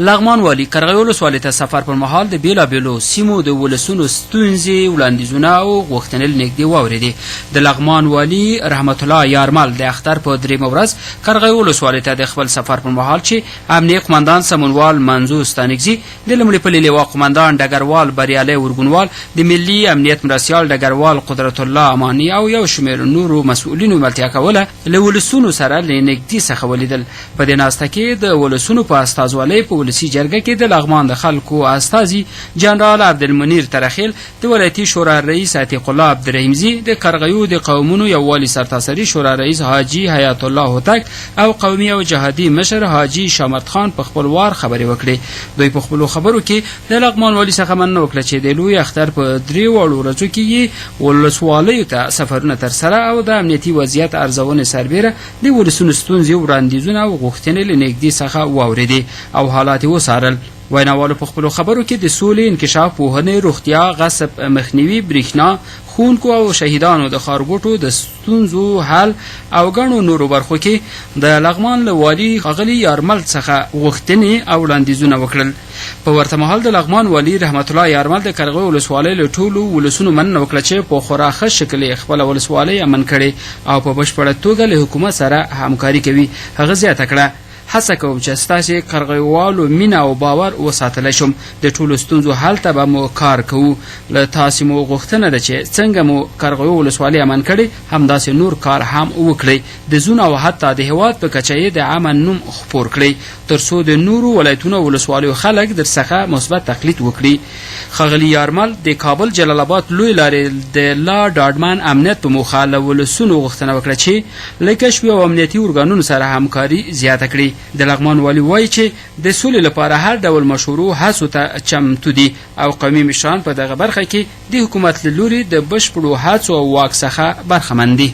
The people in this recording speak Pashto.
لغمان والي قرغیو ولسوالۍ ته سفر پر مهال د بیلابیلو سیمو د ولسونو ستونزې وړاندیزونه او غوښتنې نږدې واورېدې. د لغمان والي رحمت الله یارمل د اختر په درېیمه ورځ قرغیو ولسوالۍ ته د خپل سفر پر مهال چې امنیه قمندان سمونوال منظور ستانکزي، د لومړي پلي لواء قمندان ډګروال بریالي ورګونوال، د ملي امنیت مرستیال ډګروال قدرت الله اماني او یو شمېر نورو مسؤلینو ملتیا کوله له ولسونو سره له نږدې څخه ولیدل. په دې ناسته کې د ولسونو په استازوالۍ په ولسي جرګه کې د لغمان د خلکو استازي جنرال عبدالمنیر ترخیل، د ولایتي شورا رئیس عتیق الله عبدالرحیمزي، د قرغیو د قومونو یووالي سرتاسري شورا رئیس حاجي حیات الله هوتک او قومي او جهادي مشر حاجي شامت خان په خپل وار خبرې وکړې. دوی په خپلو خبرو کې د لغمان والي څخه مننه وکړه چې د لوی اختر په 3 ورځو کې یې ولسوالیو ته سفرونه ترسره او د امنیتي وضعیت ارزونې سربیره د ولسونو ستونزې وړاندیزونه او غوښتنې له نږدې څخه واورېدې او حالات یې وڅارل. ویناوالو په خپلو خبرو کې د سولې، انکشاف، پوهنې، روغتیا، غصب مخنیوي، برېښنا، ښوونکو او شهیدانو د ښارګوټو د ستونزو حل او ګڼو نورو برخو کې د لغمان له والي ښاغلي یارمل څخه غوښتنې او وړاندیزونه وکړل. په ورته مهال د لغمان والي رحمت الله یارمل د قرغیو ولسوالۍ له ټولو ولسونو مننه وکړه چې په خورا ښه شکل یې خپله ولسوالۍ امن کړې او په بشپړه توګه له حکومت سره همکاري کوي. هغه زیاته کړه: هڅه کوم چې ستاسې قرغیوالو مینه او باور وساتلی شم. د ټولو ستونزو حل ته به مو کار کوو. له تاسې مو غوښتنه ده چې څنګه مو قرغیو ولسوالۍ امن کړې، همداسې نور کار هم وکړئ. د زون او حتی د هېواد په کچه یې د امن نوم خپور کړئ تر څو د نورو ولایتونو او ولسوالیو خلک درڅخه مثبت تقلید وکړي. ښاغلي یارمل د کابل جلال آباد لوی لارې د لا ډاډمن امنیت په موخه له ولسونو غوښتنه وکړه چې له کشفي او امنیتي ارګانونو سره همکاري زیاته کړي. د لغمان والي وایي چې د سولې لپاره هر ډول مشورو هڅو ته چمتو دي او قومي مشران په دغه برخه کې د حکومت له لوري د بشپړو هڅو او واک څخه برخمن دي.